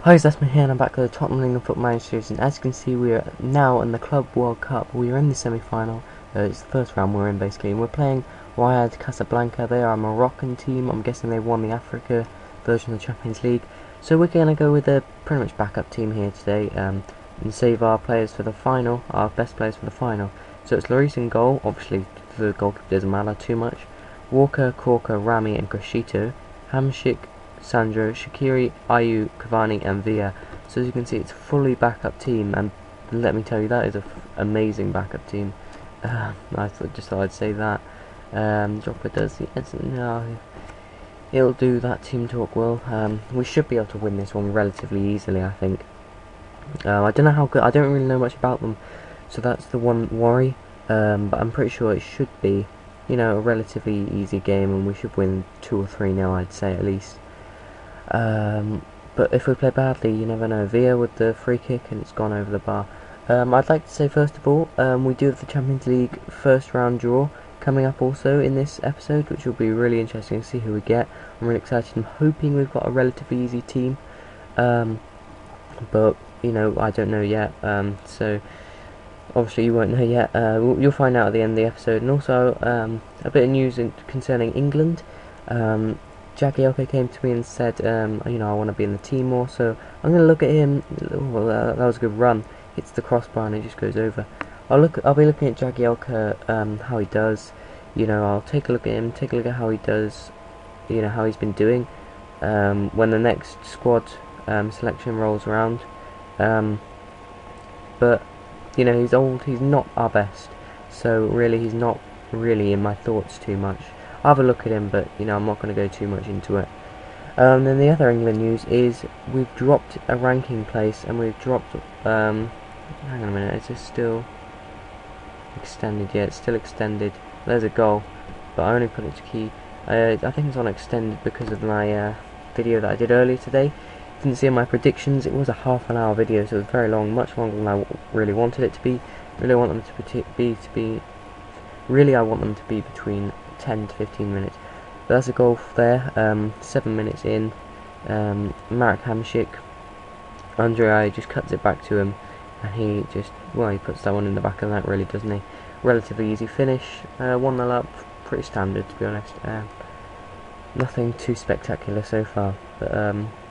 Hi, it's Desmond here and I'm back with the Tottenham England Football Manager series, and as you can see we are now in the Club World Cup. We are in the semi-final, it's the first round we're in basically, and we're playing Wydad Casablanca. They are a Moroccan team. I'm guessing they won the Africa version of the Champions League. So we're going to go with a pretty much backup team here today and save our players for the final, our best players for the final. So it's Lloris in goal. Obviously the goalkeeper doesn't matter too much. Walker, Corker, Rami and Crescito. Hamsik, Sandro, Shaqiri, Ayew, Cavani and Villa. So as you can see, it's a fully backup team, and let me tell you, that is an amazing backup team. I just thought I'd say that. Dropper does no, it'll do. That team talk will. We should be able to win this one relatively easily, I think. I don't know how good. I don't really know much about them, so that's the one worry. But I'm pretty sure it should be, a relatively easy game, and we should win 2 or 3-0, I'd say at least. But if we play badly, you never know. Villa with the free kick, and it's gone over the bar. I'd like to say first of all, we do have the Champions League first round draw coming up also in this episode, which will be really interesting to see who we get. I'm really excited. I'm hoping we've got a relatively easy team, but I don't know yet. So obviously you won't know yet. You'll find out at the end of the episode. And also a bit of news concerning England. Jagielka came to me and said, I want to be in the team more, so I'm going to look at him. That was a good run. Hits the crossbar and it just goes over. I'll be looking at Jagielka, how he does. I'll take a look at him, take a look at how he does. How he's been doing. When the next squad selection rolls around. But he's old. He's not our best. So really, he's not really in my thoughts too much. I'll have a look at him, but I'm not going to go too much into it. Then the other England news is we've dropped a ranking place, and we've dropped. Hang on a minute, is this still extended? Yeah, it's still extended. There's a goal, but I only put it to key. I think it's on extended because of my video that I did earlier today. Didn't see my predictions. It was a half-an-hour video, so it was very long, much longer than I really wanted it to be. Really want them to Really, I want them to be between 10 to 15 minutes. But that's a goal there. 7 minutes in. Marek Hamsik, Andrei just cuts it back to him, and he puts that one in the back of the net, really, doesn't he? Relatively easy finish. 1-0 up, pretty standard to be honest. Nothing too spectacular so far, but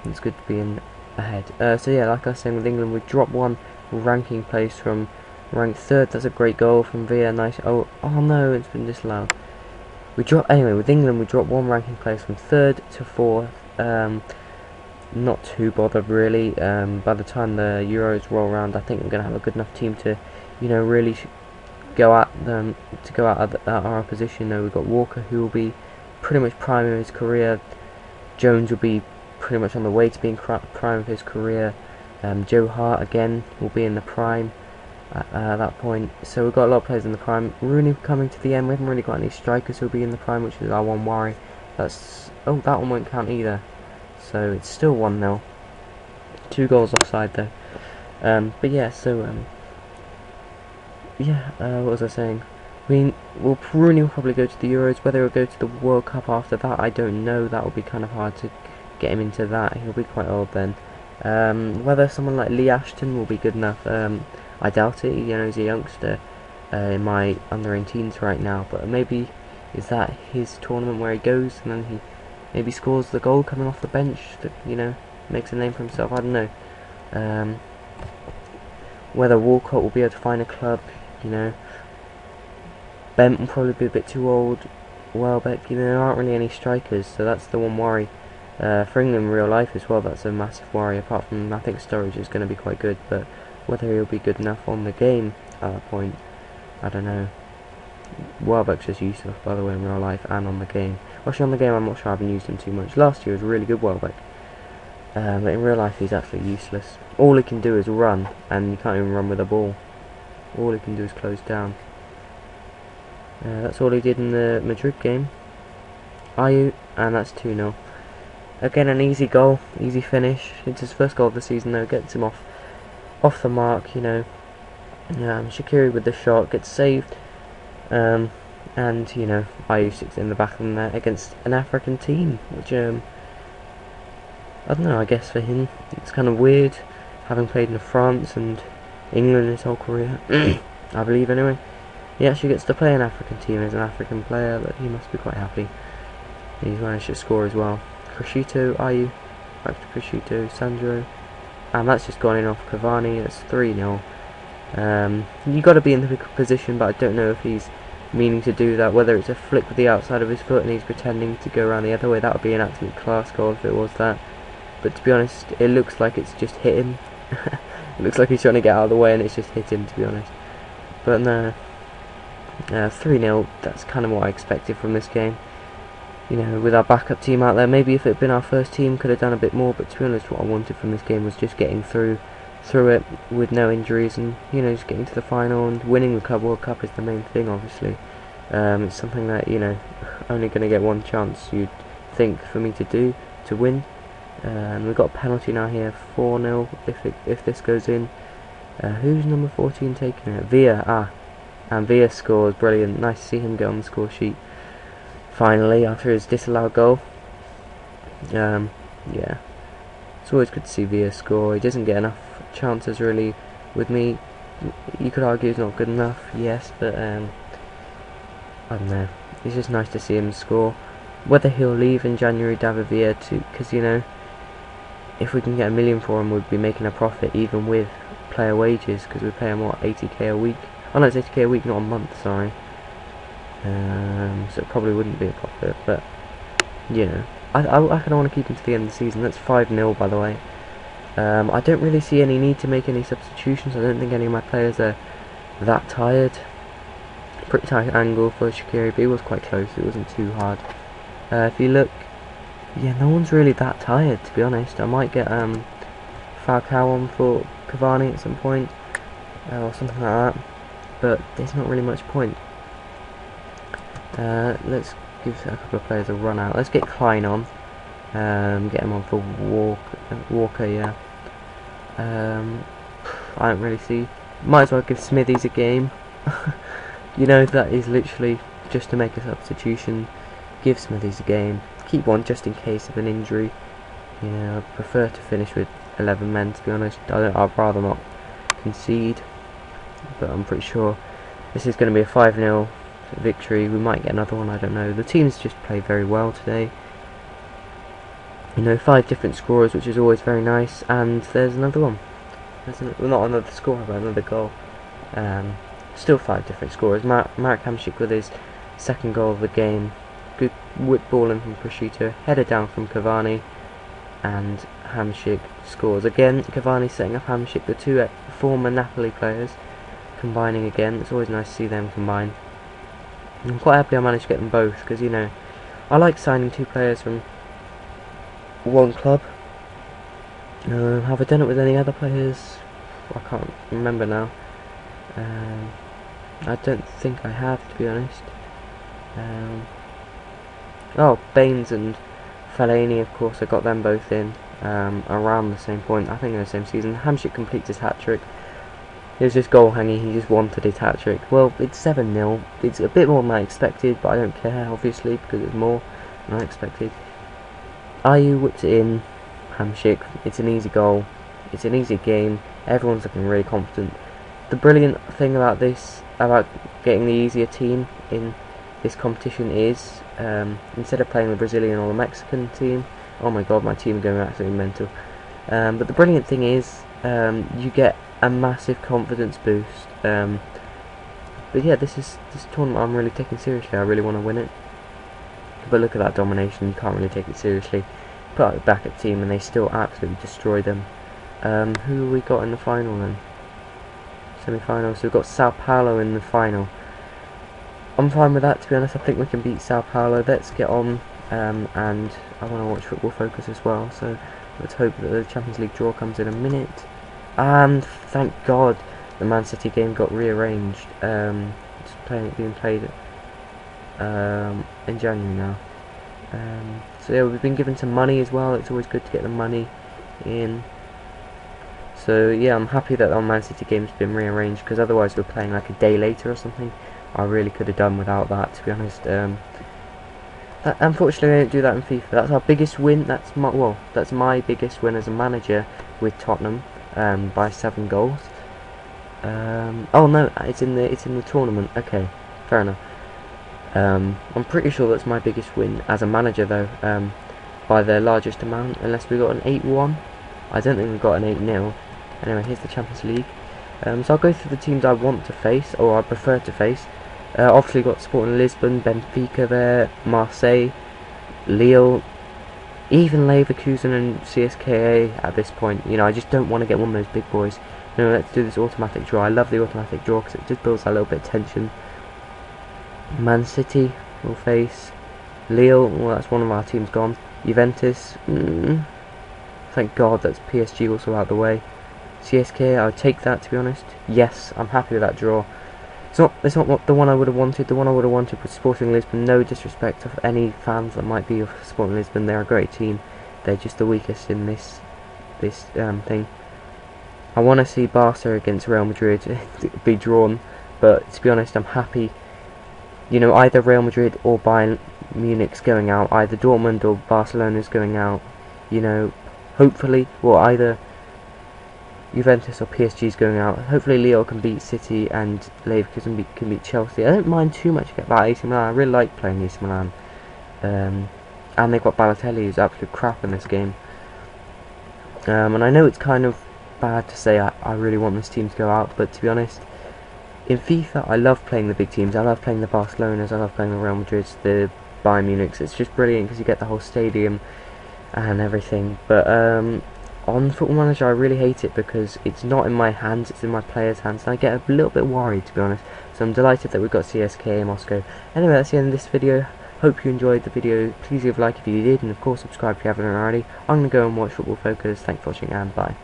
it's good to be in ahead. So yeah, like I was saying, with England, we dropped one ranking place from ranked 3rd. That's a great goal from Villa. Nice. Oh no, it's been disallowed. Anyway, with England, we dropped one ranking place from 3rd to 4th. Not too bothered really. By the time the Euros roll around, I think we're going to have a good enough team to, really go at them, to go at our opposition. We've got Walker, who will be pretty much prime of his career. Jones will be pretty much on the way to being prime of his career. Joe Hart again will be in the prime at that point. So we've got a lot of players in the prime. Rooney coming to the end. We haven't really got any strikers who'll be in the prime, which is our one worry. That one won't count either. So it's still 1-0. 2 goals offside though. But yeah, so what was I saying? Rooney will probably go to the Euros. Whether he'll go to the World Cup after that, I don't know. That will be kind of hard to get him into that. He'll be quite old then. Whether someone like Lee Ashton will be good enough, I doubt it. He's a youngster in my under-18s right now, but maybe is that his tournament where he goes and then he maybe scores the goal coming off the bench that makes a name for himself. I don't know. Whether Walcott will be able to find a club, Bent will probably be a bit too old. Welbeck, there aren't really any strikers, so that's the one worry. For England in real life as well, that's a massive worry. Apart from, I think Sturridge is going to be quite good, but whether he'll be good enough on the game at that point, I don't know. Welbeck's just useless, by the way, in real life and on the game. Actually, on the game, I'm not sure I haven't used him too much. Last year was a really good Welbeck, but in real life, he's actually useless. All he can do is run, and you can't even run with a ball. All he can do is close down. That's all he did in the Madrid game. Ayew, and that's 2-0. Again, an easy goal, easy finish. It's his first goal of the season though, gets him off the mark, Shaqiri with the shot, gets saved. And Ayew sticks it in the back of the net against an African team, which I don't know, I guess for him it's kind of weird, having played in France and England his whole career, I believe anyway. He actually gets to play an African team as an African player, but he must be quite happy. He's managed to score as well. Crescito, Ayew, back to Crescito, Sandro, and that's just gone in off Cavani. That's 3-0. You got to be in the position, but I don't know if he's meaning to do that. Whether it's a flick with the outside of his foot and he's pretending to go around the other way, that would be an absolute class goal if it was that. But to be honest, it looks like it's just hit him. It looks like he's trying to get out of the way and it's just hit him, to be honest. But no, 3-0. That's kind of what I expected from this game. You know, with our backup team out there, maybe if it had been our first team, could have done a bit more. But to be honest, what I wanted from this game was just getting through it with no injuries, and you know, just getting to the final and winning the Club World Cup is the main thing. Obviously, it's something that, you know, only going to get one chance, you'd think, for me to do, to win. We've got a penalty now here, 4-0. If this goes in, who's number 14 taking it? Villa. And Villa scores. Brilliant. Nice to see him get on the score sheet finally after his disallowed goal. Yeah, it's always good to see Villa score. He doesn't get enough chances really with me. You could argue he's not good enough, yes, but I don't know. It's just nice to see him score. Whether he'll leave in January, David Villa, because you know, if we can get $1 million for him, we'd be making a profit even with player wages, because we pay him what, 80k a week. Oh no, it's 80k a week, not a month. Sorry. So it probably wouldn't be a profit, but you know, I kind of want to keep him to the end of the season. That's 5-0, by the way. I don't really see any need to make any substitutions. I don't think any of my players are that tired. Pretty tight angle for Shaqiri, but it was quite close. It wasn't too hard. If you look, yeah, no one's really that tired, to be honest. I might get Falcao on for Cavani at some point, or something like that. But there's not really much point. Let's give a couple of players a run out. Let's get Klein on. Get him on for Walker, yeah. I don't really see. Might as well give Smithies a game. You know, that is literally just to make a substitution. Give Smithies a game. Keep one just in case of an injury. You know, I prefer to finish with 11 men, to be honest. I'd rather not concede. But I'm pretty sure this is going to be a 5-0 victory. We might get another one, I don't know. The teams just play very well today. You know, 5 different scorers, which is always very nice. And there's another one. Well, not another scorer, but another goal. Still 5 different scorers. Marek Hamšík with his second goal of the game. Good whip ball in from Crescito. Header down from Cavani. And Hamšík scores. Again, Cavani setting up Hamšík. The two former Napoli players combining again. It's always nice to see them combine. I'm quite happy I managed to get them both, because, you know, I like signing 2 players from one club. Have I done it with any other players? I can't remember now. I don't think I have, to be honest. Oh, Baines and Fellaini, of course, I got them both in around the same point, I think in the same season. Hamšík completes his hat-trick. It was just goal hanging, he just wanted his hat-trick. Well, it's 7-0. It's a bit more than I expected, but I don't care, obviously, because it's more than I expected. Ayew whipped it in. Hamšík. It's an easy goal. It's an easy game. Everyone's looking really confident. The brilliant thing about this, about getting the easier team in this competition is, instead of playing the Brazilian or the Mexican team, oh my god, my team are going absolutely mental. But the brilliant thing is, you get a massive confidence boost. But yeah, this tournament I'm really taking seriously. I really want to win it. But look at that domination, you can't really take it seriously. Put out the backup team and they still absolutely destroy them. Who have we got in the final then? Semi-final, so we've got Sao Paulo in the final. I'm fine with that, to be honest. I think we can beat Sao Paulo. Let's get on, and I want to watch Football Focus as well, so let's hope that the Champions League draw comes in a minute. And thank God the Man City game got rearranged. It's being played in January now. So yeah, we've been given some money as well. It's always good to get the money in. So yeah, I'm happy that our Man City game's been rearranged, because otherwise we're playing like a day later or something. I really could have done without that, to be honest. The Unfortunately, they don't do that in FIFA. That's our biggest win. That's my biggest win as a manager with Tottenham, by 7 goals. Oh no, it's in the tournament. Okay, fair enough. I'm pretty sure that's my biggest win as a manager though, by the largest amount, unless we got an 8-1. I don't think we got an 8-0. Anyway, here's the Champions League. So I'll go through the teams I want to face, or I prefer to face. Obviously got Sporting Lisbon, Benfica there, Marseille, Lille, even Leverkusen and CSKA at this point. You know, I just don't want to get one of those big boys. No, let's do this automatic draw. I love the automatic draw because it just builds that little bit of tension. Man City will face Lille. Well, that's one of our teams gone. Juventus. Thank God that's PSG also out of the way. CSK, I would take that, to be honest. Yes, I'm happy with that draw. It's not what the one I would have wanted. The one I would have wanted was Sporting Lisbon. No disrespect of any fans that might be of Sporting Lisbon. They're a great team. They're just the weakest in this thing. I want to see Barca against Real Madrid be drawn, but to be honest, I'm happy. You know, either Real Madrid or Bayern Munich's going out. Either Dortmund or Barcelona's going out. You know, hopefully, well, either Juventus or PSG's going out. Hopefully Lille can beat City and Leverkusen can beat Chelsea. I don't mind too much about AC Milan. I really like playing AC Milan. And they've got Balotelli, who's absolute crap in this game. And I know it's kind of bad to say I really want this team to go out, but to be honest, in FIFA I love playing the big teams. I love playing the Barcelonas, I love playing the Real Madrids, the Bayern Munichs. It's just brilliant because you get the whole stadium and everything. But on Football Manager I really hate it because it's not in my hands, it's in my players' hands, and I get a little bit worried, to be honest. So I'm delighted that we've got CSKA Moscow. Anyway, that's the end of this video. Hope you enjoyed the video. Please leave a like if you did, and of course subscribe if you haven't already. I'm going to go and watch Football Focus. Thanks for watching, and bye.